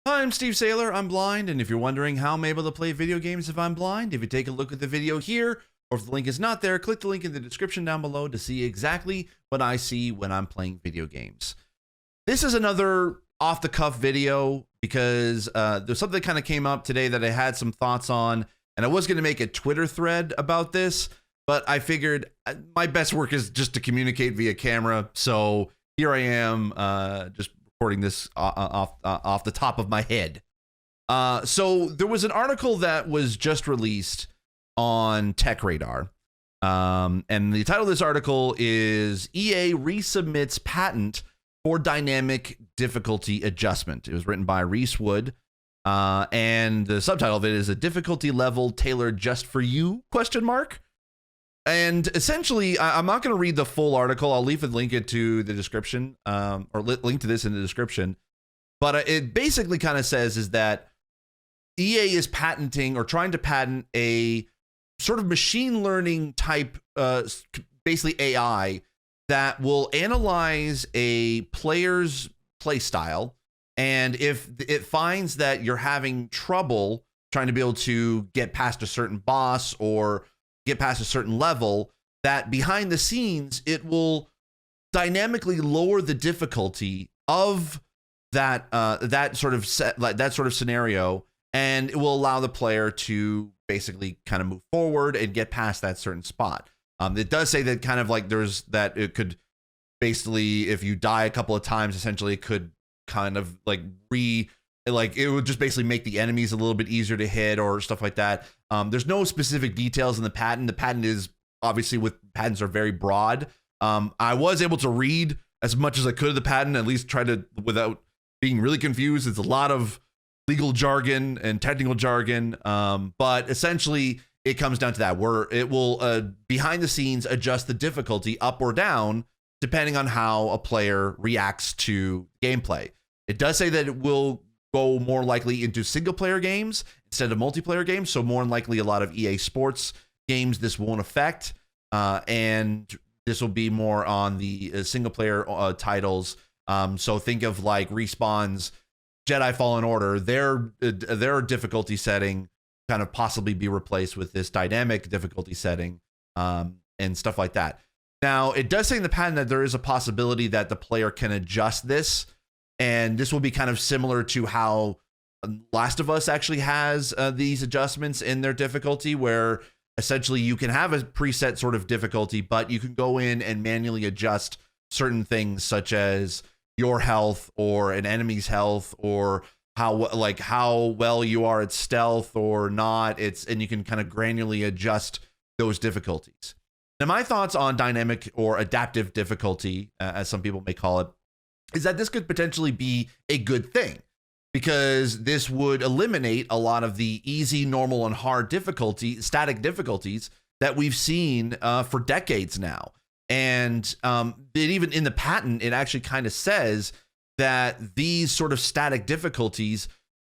Hi, I'm Steve Saylor. I'm blind, and if you're wondering how I'm able to play video games if I'm blind, if you take a look at the video here, or if the link is not there, click the link in the description down below to see exactly what I see when I'm playing video games. This is another off-the-cuff video because there's something that kind of came up today that I had some thoughts on, and I was going to make a Twitter thread about this, but I figured my best work is just to communicate via camera, so here I am just recording this off the top of my head. So there was an article that was just released on TechRadar, and the title of this article is EA Resubmits Patent for Dynamic Difficulty Adjustment. It was written by Reese Wood, and the subtitle of it is A Difficulty Level Tailored Just for You, ? And essentially, I'm not going to read the full article. I'll leave a link it to the description, or link to this in the description. But it basically kind of says is that EA is patenting or trying to patent a sort of machine learning type, basically AI, that will analyze a player's play style. And if it finds that you're having trouble trying to be able to get past a certain boss or get past a certain level, that behind the scenes it will dynamically lower the difficulty of that that sort of scenario, and it will allow the player to basically kind of move forward and get past that certain spot. It does say that kind of like there's that it could basically, if you die a couple of times, essentially it could kind of like it would just basically make the enemies a little bit easier to hit or stuff like that. There's no specific details in the patent. The patent is obviously, with patents are very broad. I was able to read as much as I could of the patent, at least try to, without being really confused. It's a lot of legal jargon and technical jargon. But essentially it comes down to that, where it will behind the scenes adjust the difficulty up or down depending on how a player reacts to gameplay. It does say that it will go more likely into single player games instead of multiplayer games. So more than likely a lot of EA Sports games this won't affect. And this will be more on the single player titles. So think of like Respawn's Jedi Fallen Order, their difficulty setting kind of possibly be replaced with this dynamic difficulty setting, and stuff like that. Now, it does say in the patent that there is a possibility that the player can adjust this, and this will be kind of similar to how Last of Us actually has these adjustments in their difficulty, where essentially you can have a preset sort of difficulty, but you can go in and manually adjust certain things such as your health or an enemy's health, or how well you are at stealth or not. And you can kind of granularly adjust those difficulties. Now, my thoughts on dynamic or adaptive difficulty, as some people may call it, is that this could potentially be a good thing, because this would eliminate a lot of the easy, normal, and hard static difficulties that we've seen for decades now. And even in the patent, it actually kind of says that these sort of static difficulties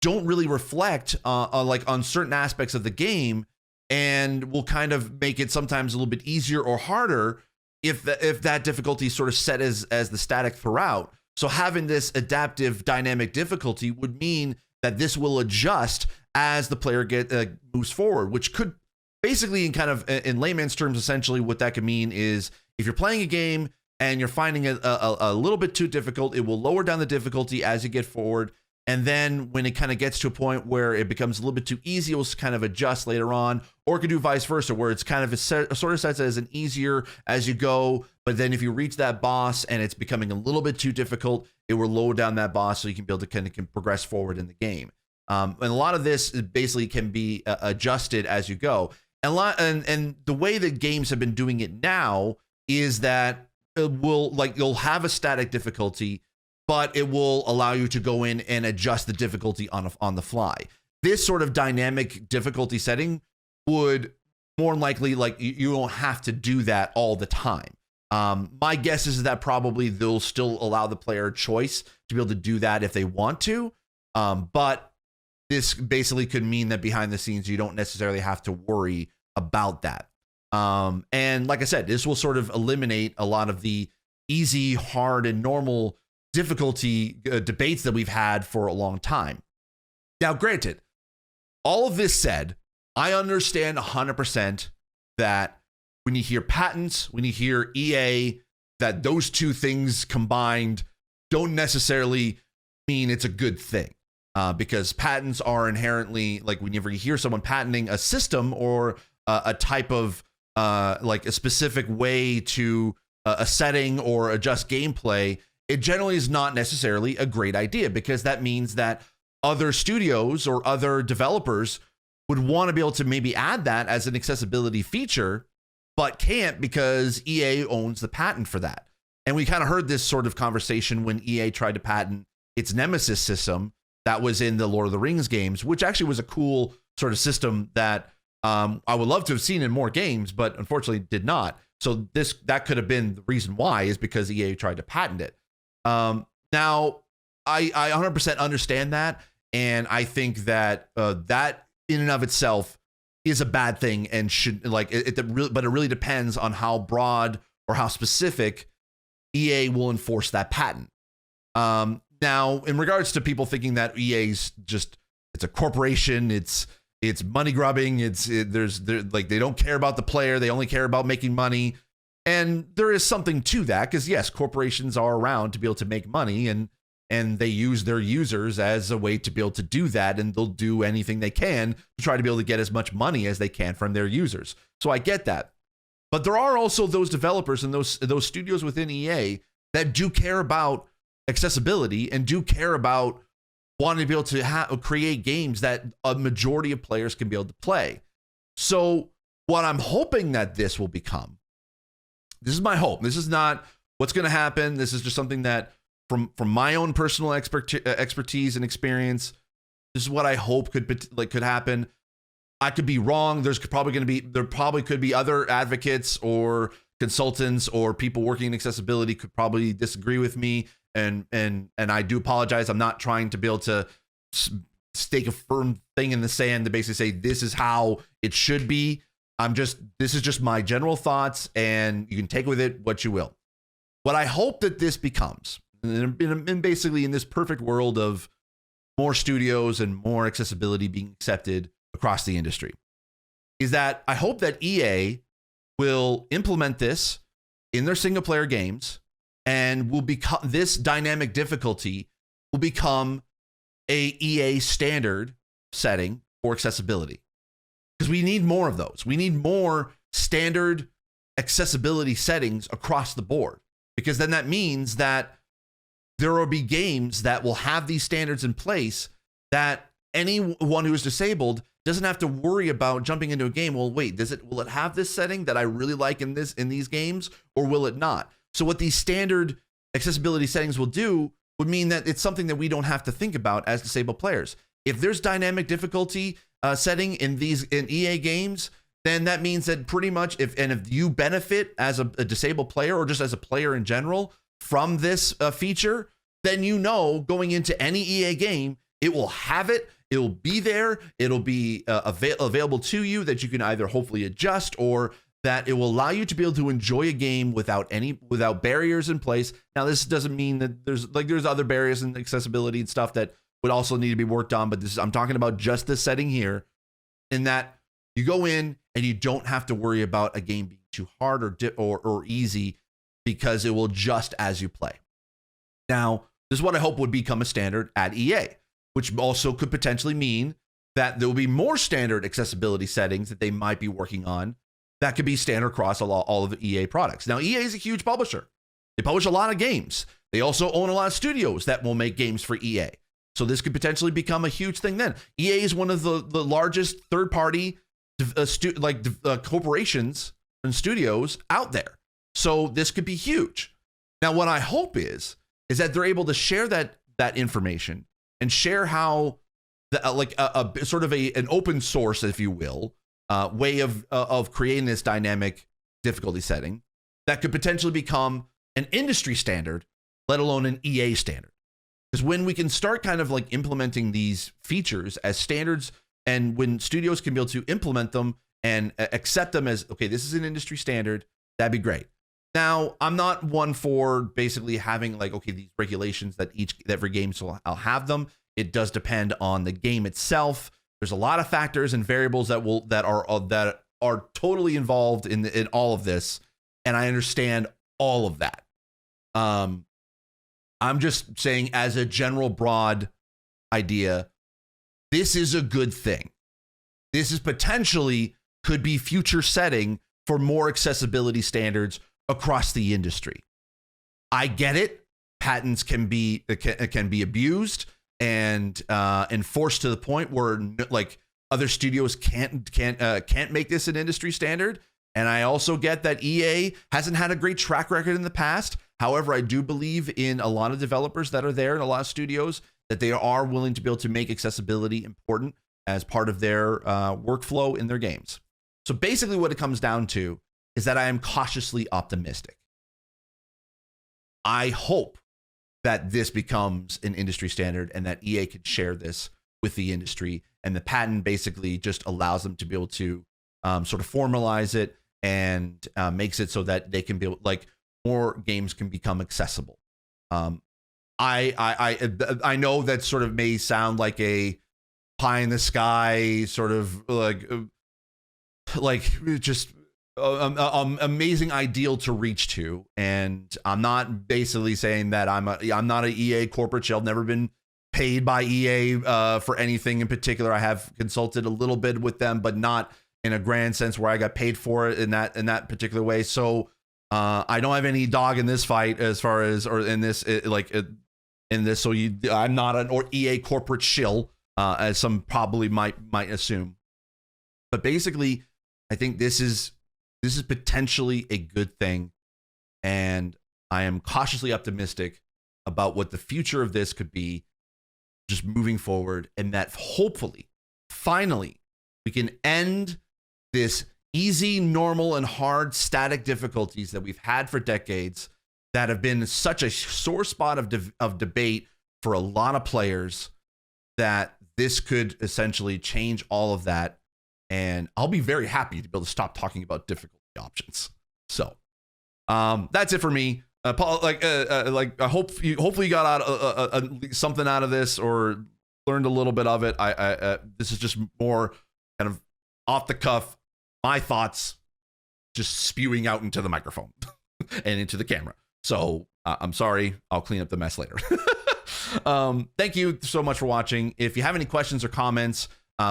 don't really reflect on certain aspects of the game, and will kind of make it sometimes a little bit easier or harder if that difficulty is sort of set as the static throughout. So having this adaptive dynamic difficulty would mean that this will adjust as the player moves forward, which could basically, in layman's terms, essentially what that could mean is if you're playing a game and you're finding it a little bit too difficult, it will lower down the difficulty as you get forward. And then when it kind of gets to a point where it becomes a little bit too easy, it will kind of adjust later on, or it could do vice versa, where it's kind of sort of sets as an easier as you go. But then if you reach that boss and it's becoming a little bit too difficult, it will lower down that boss so you can be able to kind of progress forward in the game. And a lot of this basically can be adjusted as you go. And the way that games have been doing it now is that you'll have a static difficulty, but it will allow you to go in and adjust the difficulty on the fly. This sort of dynamic difficulty setting would more than likely, you don't have to do that all the time. My guess is that probably they'll still allow the player choice to be able to do that if they want to. But this basically could mean that behind the scenes, you don't necessarily have to worry about that. And like I said, this will sort of eliminate a lot of the easy, hard, and normal difficulty debates that we've had for a long time. Now, granted, all of this said, I understand 100% that when you hear patents, when you hear EA, that those two things combined don't necessarily mean it's a good thing. Because patents are inherently, like, whenever you hear someone patenting a system or a type of like a specific way to a setting or adjust gameplay, it generally is not necessarily a great idea, because that means that other studios or other developers would want to be able to maybe add that as an accessibility feature, but can't because EA owns the patent for that. And we kind of heard this sort of conversation when EA tried to patent its Nemesis system that was in the Lord of the Rings games, which actually was a cool sort of system that I would love to have seen in more games, but unfortunately did not. So that could have been the reason why, is because EA tried to patent it. Now, I 100% understand that, and I think that that in and of itself is a bad thing and should, like, but it really depends on how broad or how specific EA will enforce that patent. Now, in regards to people thinking that EA's it's a corporation, it's money grubbing, like, they don't care about the player, they only care about making money. And there is something to that, because yes, corporations are around to be able to make money, and they use their users as a way to be able to do that, and they'll do anything they can to try to be able to get as much money as they can from their users. So I get that. But there are also those developers and those studios within EA that do care about accessibility and do care about wanting to be able to create games that a majority of players can be able to play. So what I'm hoping that this will become, this is my hope. This is not what's going to happen. This is just something that from my own personal expertise and experience, this is what I hope could happen. I could be wrong. There probably could be other advocates or consultants or people working in accessibility could probably disagree with me. And I do apologize. I'm not trying to be able to stake a firm thing in the sand to basically say this is how it should be. This is just my general thoughts, and you can take with it what you will. What I hope that this becomes, and basically in this perfect world of more studios and more accessibility being accepted across the industry, is that I hope that EA will implement this in their single player games, and will become, this dynamic difficulty will become a EA standard setting for accessibility. Because we need more of those. We need more standard accessibility settings across the board. Because then that means that there will be games that will have these standards in place that anyone who is disabled doesn't have to worry about jumping into a game. Well, wait, will it have this setting that I really like in these games, or will it not? So what these standard accessibility settings will do would mean that it's something that we don't have to think about as disabled players. If there's dynamic difficulty setting in EA games, then that means that pretty much if you benefit as a disabled player, or just as a player in general, from this feature, then going into any EA game, it will have it. It will be there. It'll be available to you, that you can either hopefully adjust, or that it will allow you to be able to enjoy a game without barriers in place. Now, this doesn't mean that there's other barriers in accessibility and stuff that would also need to be worked on, but I'm talking about just this setting here, in that you go in and you don't have to worry about a game being too hard or easy, because it will adjust as you play. Now, this is what I hope would become a standard at EA, which also could potentially mean that there will be more standard accessibility settings that they might be working on that could be standard across all of the EA products. Now, EA is a huge publisher. They publish a lot of games. They also own a lot of studios that will make games for EA. So this could potentially become a huge thing then. EA is one of the largest third-party corporations and studios out there. So this could be huge. Now, what I hope is that they're able to share that information and share how a sort of an open source, if you will, way of creating this dynamic difficulty setting that could potentially become an industry standard, let alone an EA standard. Because when we can start kind of like implementing these features as standards, and when studios can be able to implement them and accept them as, okay, this is an industry standard, that'd be great. Now, I'm not one for basically having like, okay, these regulations that every game will have them. It does depend on the game itself. There's a lot of factors and variables that are totally involved in all of this, and I understand all of that. I'm just saying, as a general broad idea, this is a good thing. This is potentially could be future setting for more accessibility standards across the industry. I get it. Patents can be abused and enforced to the point where like other studios can't make this an industry standard. And I also get that EA hasn't had a great track record in the past. However, I do believe in a lot of developers that are there in a lot of studios that they are willing to be able to make accessibility important as part of their workflow in their games. So basically what it comes down to is that I am cautiously optimistic. I hope that this becomes an industry standard and that EA can share this with the industry, and the patent basically just allows them to be able to sort of formalize it and makes it so that they can be able, like, more games can become accessible. I know that sort of may sound like a pie in the sky sort of like just amazing ideal to reach to, and I'm not basically saying that I'm not an EA corporate shell. I've never been paid by EA for anything in particular. I have consulted a little bit with them, but not in a grand sense where I got paid for it in that particular way. So I don't have any dog in this fight as far as, or in this in this. So I'm not an EA corporate shill, as some probably might assume. But basically, I think this is potentially a good thing, and I am cautiously optimistic about what the future of this could be, just moving forward, and that hopefully, finally, we can end this easy, normal, and hard static difficulties that we've had for decades that have been such a sore spot of debate for a lot of players, that this could essentially change all of that. And I'll be very happy to be able to stop talking about difficulty options. So that's it for me. Paul, I hopefully you got out something out of this or learned a little bit of it. This is just more kind of off the cuff, my thoughts just spewing out into the microphone and into the camera. So I'm sorry. I'll clean up the mess later. Thank you so much for watching. If you have any questions or comments,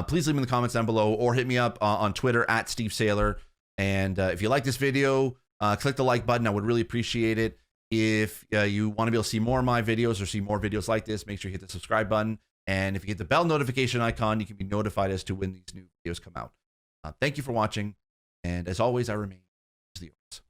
please leave them in the comments down below, or hit me up on Twitter at Steve Saylor. And if you like this video, click the like button. I would really appreciate it. If you want to be able to see more of my videos or see more videos like this, make sure you hit the subscribe button. And if you hit the bell notification icon, you can be notified as to when these new videos come out. Thank you for watching. And as always, I remain the yours.